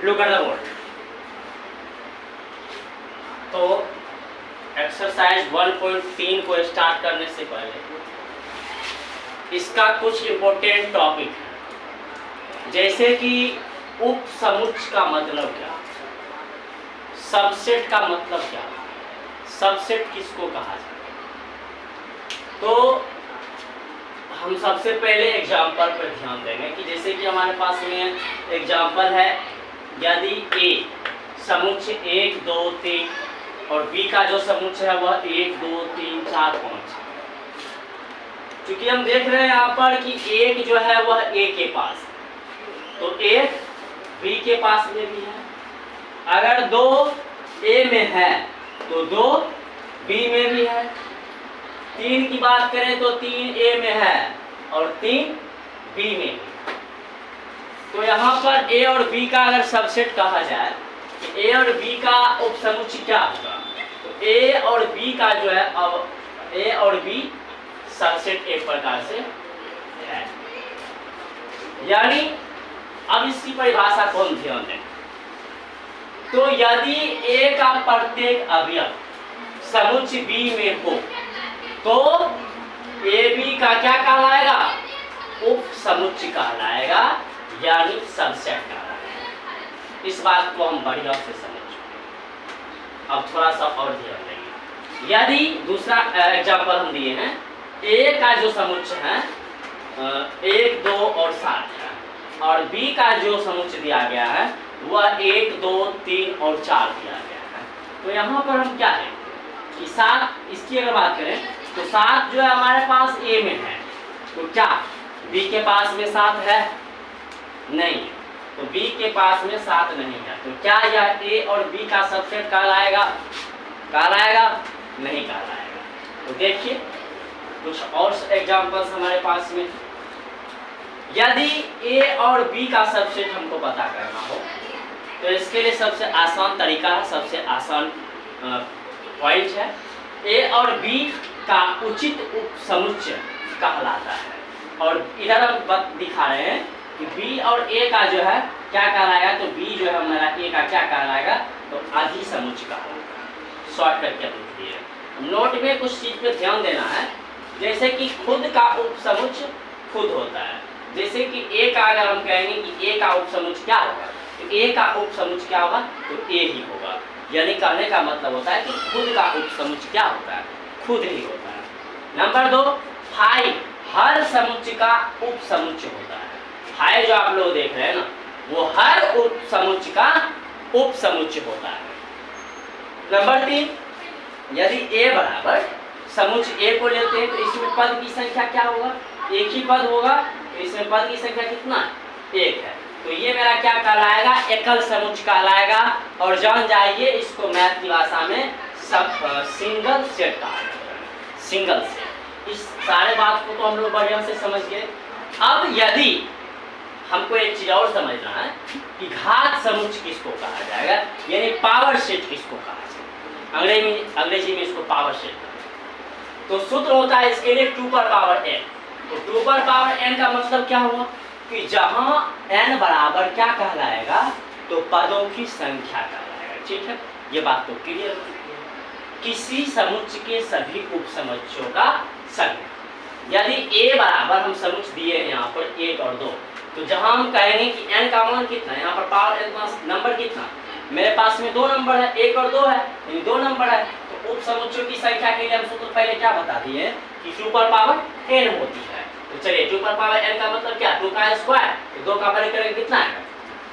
Look at the board. तो exercise 1.3 को start करने से पहले इसका कुछ इम्पोर्टेंट टॉपिक है, जैसे कि उपसमुच्चय का मतलब क्या, सबसेट का मतलब क्या, सबसेट किसको कहा जाता है। तो हम सबसे पहले एग्जाम्पल पर ध्यान देंगे कि जैसे कि हमारे पास में एग्जाम्पल है, यदि ए समुच्चय 1 2 3 और बी का जो समुच्चय है वह 1 2 3 4 5। क्योंकि हम देख रहे हैं यहाँ पर कि एक जो है वह ए के पास है, तो एक बी के पास में भी है। अगर 2 ए में है तो 2 बी में भी है। 3 की बात करें तो 3 ए में है और 3 बी में भी। तो यहाँ पर ए और बी का अगर सबसेट कहा जाए तो ए और बी का उपसमुच्चय क्या होगा, तो ए और बी का जो है, अब ए और बी सबसेट एक प्रकार से है। यानी अब इसकी परिभाषा को हम ध्यान दें, तो यदि ए का प्रत्येक अवयव समुच्चय बी में हो तो ए बी का क्या कहलाएगा, उपसमुच्चय कहलाएगा, यानी सबसेट कहलाएगा। इस बात को हम बढ़िया से समझ चुके। अब थोड़ा सा और ध्यान देंगे। यदि दूसरा एग्जाम्पल हम दिए हैं, ए का जो समुच्चय है 1 2 और 7 है, और बी का जो समुच्चय दिया गया है वह 1 2 3 और 4 दिया गया है। तो यहाँ पर हम क्या है कि 7, इसकी अगर बात करें तो 7 जो है हमारे पास ए में है, तो क्या बी के पास में 7 है, नहीं, तो बी के पास में 7 नहीं है, तो क्या यह ए और बी का सबसेट कहलाएगा, कहलाएगा नहीं कहलाएगा। तो देखिए कुछ और एग्जांपल्स हमारे पास में, यदि ए और बी का सबसेट हमको पता करना हो तो इसके लिए सबसे आसान तरीका है, सबसे आसान पॉइंट है, ए और बी का उचित उपसमुच्चय कहलाता है। और इधर हम दिखा रहे हैं कि बी और ए का जो है क्या कहलाएगा, तो बी जो है हमारा ए का क्या कहलाएगा, तो अधिसमुच्चय कहलाएगा। शॉर्ट करके लिख दिए। नोट में कुछ चीज पे ध्यान देना है, जैसे कि खुद का उपसमुच्चय खुद होता है। जैसे कि ए का अगर हम कहेंगे कि ए का उपसमुच्चय क्या होगा, तो ए का उपसमुच्चय क्या होगा, तो ए ही होगा। यानी कहने का मतलब होता है कि खुद का उपसमुच्चय क्या होता है, खुद ही होता है। नंबर 2, फाई हर समुच्चय का उपसमुच्चय होता है। फाई जो आप लोग देख रहे हैं ना, वो हर उपसमुच्चय का उपसमुच्चय होता है। नंबर 3, यदि ए बराबर समुच्चय ए को लेते हैं तो इसमें पद की संख्या क्या होगा, एक ही पद होगा, तो इसमें पद की संख्या कितना है, 1 है। तो ये मेरा क्या कहलाएगा, एकल समुच्चय कहलाएगा। और जान जाइए इसको मैथ की भाषा में सिंगल सेट कहा जाता है, सिंगल सेट। इस सारे बात को तो हम लोग बढ़िया से समझ गए। अब यदि हमको एक चीज और समझना है कि घात समुच्चय किसको कहा जाएगा, यानी पावर सेट किसको कहा जाएगा, अंग्रेजी में इसको पावर सेट। तो सूत्र होता है इसके लिए 2 पर पावर n। तो 2 पर पावर n का मतलब क्या हुआ कि जहां n बराबर क्या कहलाएगा, तो पदों की संख्या कहलाएगा। ठीक है, ये बात तो क्लियर हो चुकी है। किसी समुच्चय के सभी उपसमुच्चयों का संख्या, यदि a बराबर हम समुच्चय दिए हैं यहाँ पर 1 और 2, तो जहां हम कहेंगे कि n का मान कितना है, यहाँ पर पावर n का नंबर कितना, मेरे पास में 2 नंबर है, 1 और 2 है, यानी 2 नंबर है। तो उपसमुच्चयों की संख्या के लिए हम सूत्र पहले क्या बता दिए कि 2 पर पावर n होती है। तो चलिए 2 पर पावर n का मतलब क्या, 2 का स्क्वायर, तो 2 का वर्ग करेंगे कितना आएगा,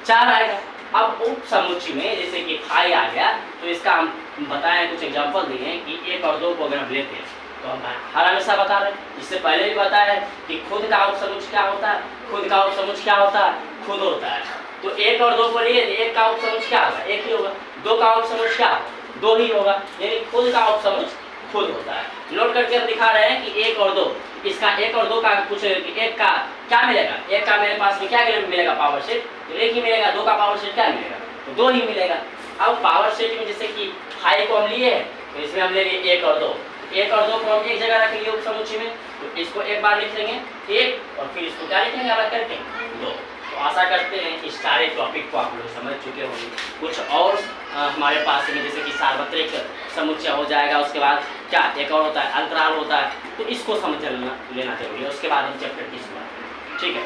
4 आएगा। अब उपसमुच्चय में जैसे कि फाई आ गया, तो इसका हम बताएं, कुछ एग्जांपल दिए हैं कि 1 और 2 को अगर हम लेते हैं तो हम हर हमेशा बता रहे हैं, इससे पहले भी बताया है कि खुद का उपसमुच्चय क्या होता है, खुद का उपसमुच्चय क्या होता है, खुद होता है। तो 1 और 2 को लिए, 1 का उपसमुच्चय क्या होगा, 1 ही होगा, 2 का उपसमुच्चय क्या होगा, 2 ही होगा, यानी खुद का उपसमुच्चय खुद होता है। नोट करके हम दिखा रहे हैं कि 1 और 2, इसका 1 और 2 का कुछ 1 का क्या मिलेगा, 1 का मेरे पास में क्या मिलेगा, पावर सेट, तो 1 ही मिलेगा, 2 का पावर सेट क्या मिलेगा, तो 2 ही मिलेगा। अब पावर सेट में जैसे कि फाई को हम लिए हैं, तो इसमें हम लेंगे 1 और 2, 1 और 2 को हम एक जगह रखेंगे उपसमुच्चय में, तो इसको एक बार लिख लेंगे 1 और फिर इसको क्या लिखेंगे अलग करके 2। तो आशा करते हैं इस सारे टॉपिक को आप लोग समझ चुके होंगे। कुछ और हमारे पास में जैसे कि सार्वत्रिक समुच्चय हो जाएगा, उसके बाद क्या एक और होता है अंतराल होता है, तो इसको समझ लेना जरूरी है, उसके बाद हम चैप्टर की शुरुआत। ठीक है,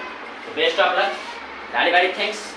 तो best of luck, very very thanks.